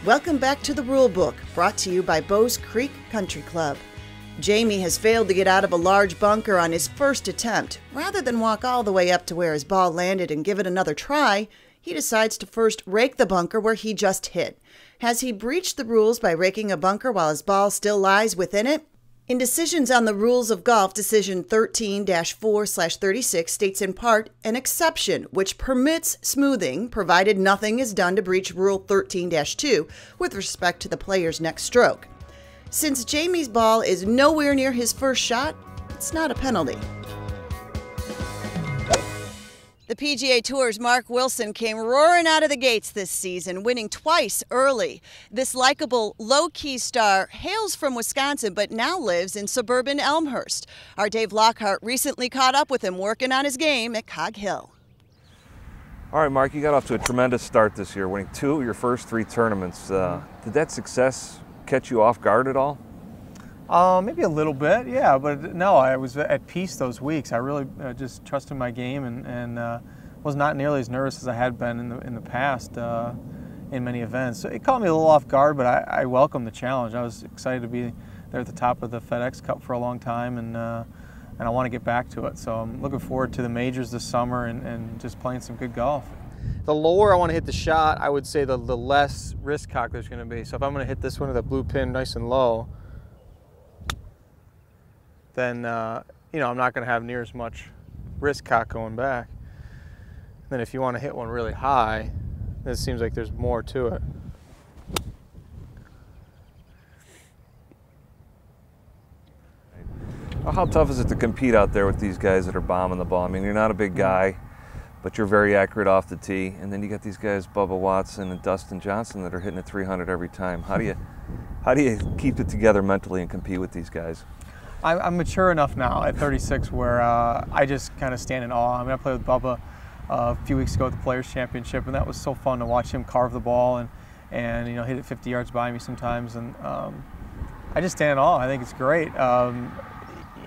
Welcome back to the Rule Book, brought to you by Bose Creek Country Club. Jamie has failed to get out of a large bunker on his first attempt. Rather than walk all the way up to where his ball landed and give it another try, he decides to first rake the bunker where he just hit. Has he breached the rules by raking a bunker while his ball still lies within it? In Decisions on the Rules of Golf, Decision 13-4/36 states in part an exception which permits smoothing, provided nothing is done to breach Rule 13-2 with respect to the player's next stroke. Since Jamie's ball is nowhere near his first shot, it's not a penalty. The PGA Tour's Mark Wilson came roaring out of the gates this season, winning twice early. This likable, low-key star hails from Wisconsin but now lives in suburban Elmhurst. Our Dave Lockhart recently caught up with him working on his game at Cog Hill. All right, Mark, you got off to a tremendous start this year, winning 2 of your first 3 tournaments. Did that success catch you off guard at all? Maybe a little bit, yeah, but no, I was at peace those weeks. I really just trusted my game and was not nearly as nervous as I had been in the past in many events. So it caught me a little off guard, but I welcomed the challenge. I was excited to be there at the top of the FedEx Cup for a long time, and I want to get back to it. So I'm looking forward to the majors this summer and just playing some good golf. The lower I want to hit the shot, I would say the less wrist cock there's going to be. So if I'm going to hit this one with a blue pin nice and low, then you know, I'm not going to have near as much wrist cock going back. Then if you want to hit one really high, it seems like there's more to it. How tough is it to compete out there with these guys that are bombing the ball? I mean, you're not a big guy, but you're very accurate off the tee, and then you got these guys, Bubba Watson and Dustin Johnson, that are hitting at 300 every time. How do you keep it together mentally and compete with these guys? I'm mature enough now at 36 where I just kind of stand in awe. I mean, I played with Bubba a few weeks ago at the Players Championship, and that was so fun to watch him carve the ball and you know, hit it 50 yards by me sometimes. And I just stand in awe. I think it's great.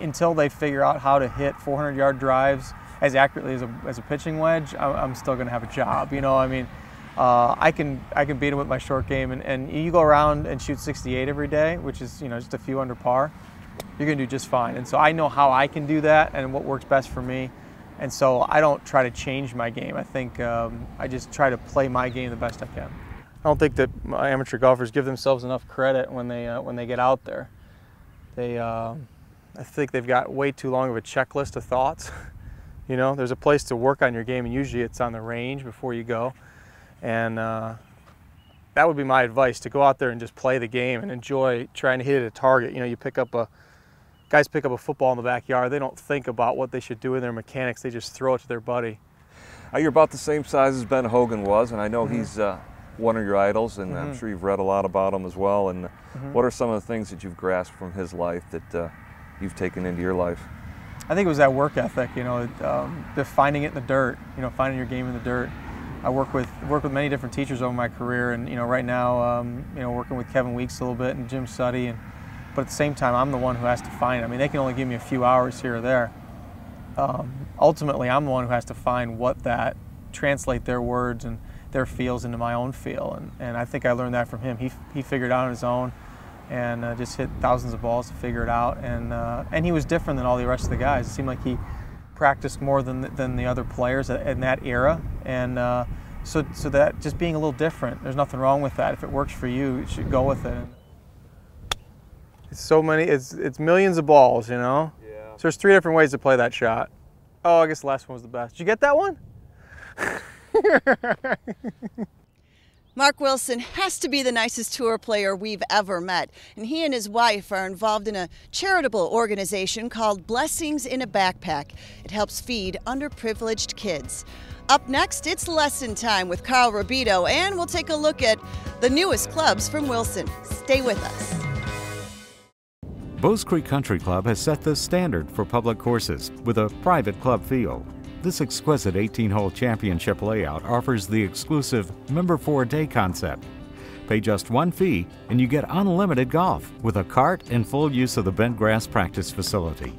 Until they figure out how to hit 400-yard drives as accurately as a pitching wedge, I'm still going to have a job. You know, I mean, I can beat him with my short game, and you go around and shoot 68 every day, which is, you know, just a few under par. You're going to do just fine. And so I know how I can do that and what works best for me. And so I don't try to change my game. I think I just try to play my game the best I can. I don't think that amateur golfers give themselves enough credit when they get out there. I think they've got way too long of a checklist of thoughts. You know, there's a place to work on your game, and usually it's on the range before you go. And that would be my advice, to go out there and just play the game and enjoy trying to hit a target. You know, guys pick up a football in the backyard. They don't think about what they should do in their mechanics. They just throw it to their buddy. You're about the same size as Ben Hogan was, and I know he's one of your idols, and I'm sure you've read a lot about him as well. And what are some of the things that you've grasped from his life that you've taken into your life? I think it was that work ethic, you know, finding it in the dirt, you know, finding your game in the dirt. I work with many different teachers over my career, and you know, right now, you know, working with Kevin Weeks a little bit and Jim Suddy, but at the same time, I'm the one who has to find it. I mean, they can only give me a few hours here or there. Ultimately, I'm the one who has to find translate their words and their feels into my own feel, and I think I learned that from him. He figured it out on his own, and just hit thousands of balls to figure it out, and he was different than all the rest of the guys. It seemed like he practiced more than the other players in that era, and so that just being a little different, there's nothing wrong with that. If it works for you, you should go with it. It's so many, it's millions of balls, you know? Yeah. So there's 3 different ways to play that shot. Oh, I guess the last one was the best. Did you get that one? Mark Wilson has to be the nicest tour player we've ever met, and he and his wife are involved in a charitable organization called Blessings in a Backpack. It helps feed underprivileged kids. Up next, it's lesson time with Carl Rabito, and we'll take a look at the newest clubs from Wilson. Stay with us. Bose Creek Country Club has set the standard for public courses with a private club feel. This exquisite 18-hole championship layout offers the exclusive Member for a Day concept. Pay just one fee and you get unlimited golf with a cart and full use of the bent grass practice facility.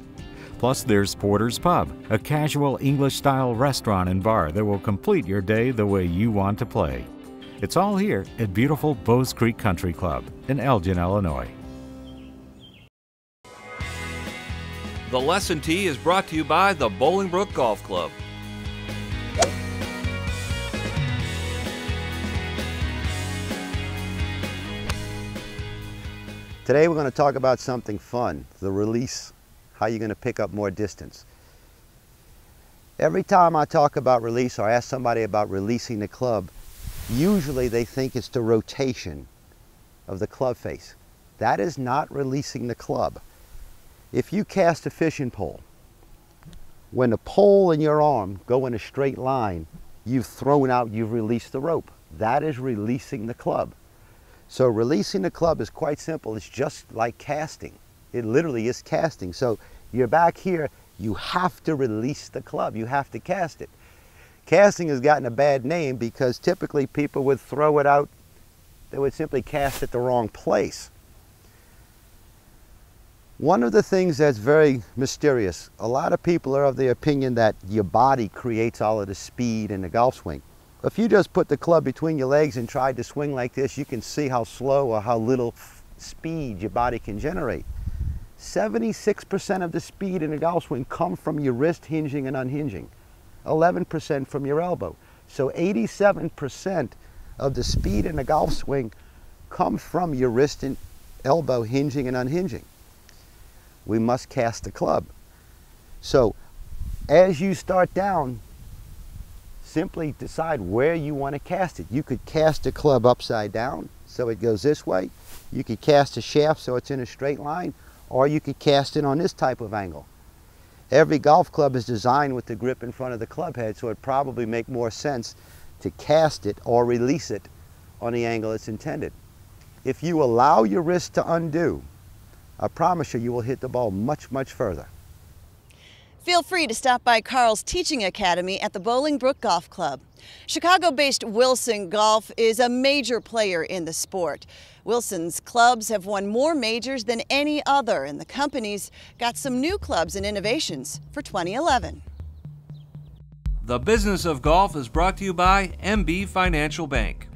Plus there's Porter's Pub, a casual English-style restaurant and bar that will complete your day the way you want to play. It's all here at beautiful Bose Creek Country Club in Elgin, Illinois. The Lesson Tee is brought to you by the Bolingbrook Golf Club. Today we're going to talk about something fun, the release, how you're going to pick up more distance. Every time I talk about release or ask somebody about releasing the club, usually they think it's the rotation of the club face. That is not releasing the club. If you cast a fishing pole, when the pole and your arm go in a straight line, you've released the rope. That is releasing the club. So releasing the club is quite simple. It's just like casting. It literally is casting. So you're back here, you have to release the club. You have to cast it. Casting has gotten a bad name because typically people would throw it out, they would simply cast it the wrong place. One of the things that's very mysterious, a lot of people are of the opinion that your body creates all of the speed in the golf swing. If you just put the club between your legs and tried to swing like this, you can see how slow or how little speed your body can generate. 76% of the speed in a golf swing come from your wrist hinging and unhinging. 11% from your elbow. So 87% of the speed in a golf swing comes from your wrist and elbow hinging and unhinging. We must cast the club. So as you start down, simply decide where you want to cast it. You could cast the club upside down so it goes this way. You could cast a shaft so it's in a straight line, or you could cast it on this type of angle. Every golf club is designed with the grip in front of the club head, so it probably make more sense to cast it or release it on the angle it's intended. If you allow your wrist to undo, I promise you, you will hit the ball much, much further. Feel free to stop by Carl's Teaching Academy at the Bolingbrook Golf Club. Chicago-based Wilson Golf is a major player in the sport. Wilson's clubs have won more majors than any other, and the company's got some new clubs and innovations for 2011. The Business of Golf is brought to you by MB Financial Bank.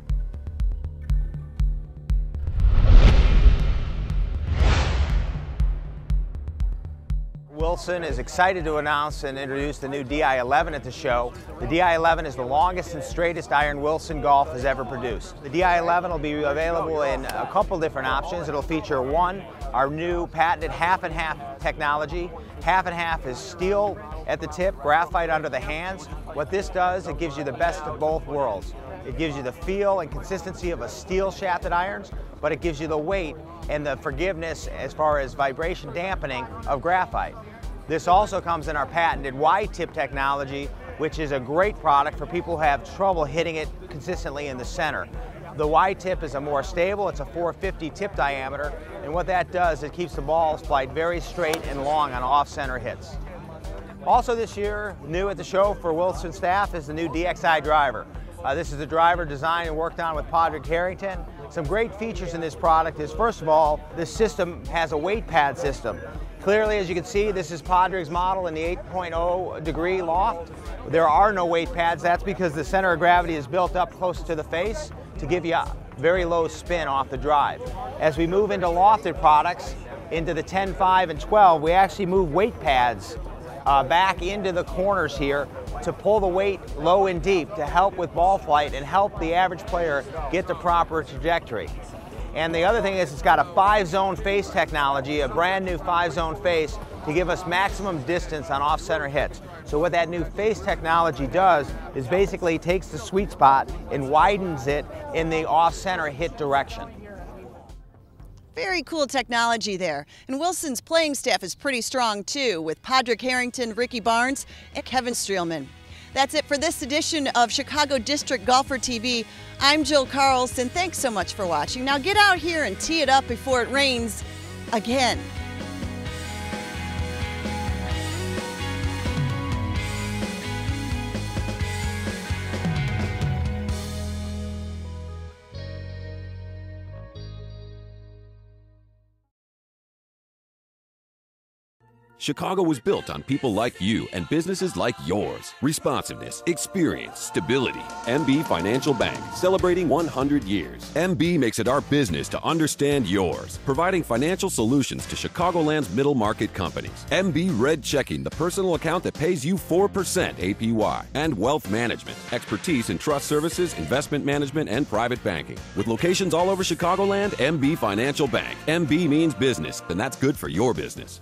Wilson is excited to announce and introduce the new DI-11 at the show. The DI-11 is the longest and straightest iron Wilson Golf has ever produced. The DI-11 will be available in a couple different options. It'll feature one, our new patented half and half technology. Half and half is steel at the tip, graphite under the hands. What this does, it gives you the best of both worlds. It gives you the feel and consistency of a steel shafted irons, but it gives you the weight and the forgiveness as far as vibration dampening of graphite. This also comes in our patented Y-tip technology, which is a great product for people who have trouble hitting it consistently in the center. The Y-tip is a more stable, it's a 450 tip diameter, and what that does, it keeps the balls flight very straight and long on off-center hits. Also this year, new at the show for Wilson staff is the new DXI driver. This is a driver designed and worked on with Padraig Harrington. Some great features in this product is, first of all, this system has a weight pad system. Clearly, as you can see, this is Padraig's model in the 8.0 degree loft. There are no weight pads. That's because the center of gravity is built up close to the face to give you a very low spin off the drive. As we move into lofted products, into the 10, 5, and 12, we actually move weight pads back into the corners here to pull the weight low and deep to help with ball flight and help the average player get the proper trajectory. And the other thing is it's got a 5-zone face technology, a brand new 5-zone face to give us maximum distance on off-center hits. So what that new face technology does is basically takes the sweet spot and widens it in the off-center hit direction. Very cool technology there. And Wilson's playing staff is pretty strong too, with Padraig Harrington, Ricky Barnes, and Kevin Streelman. That's it for this edition of Chicago District Golfer TV. I'm Jill Carlson. Thanks so much for watching. Now get out here and tee it up before it rains again. Chicago was built on people like you and businesses like yours. Responsiveness, experience, stability. MB Financial Bank, celebrating 100 years. MB makes it our business to understand yours, providing financial solutions to Chicagoland's middle market companies. MB Red Checking, the personal account that pays you 4% APY. And Wealth Management, expertise in trust services, investment management, and private banking. With locations all over Chicagoland, MB Financial Bank. MB means business, and that's good for your business.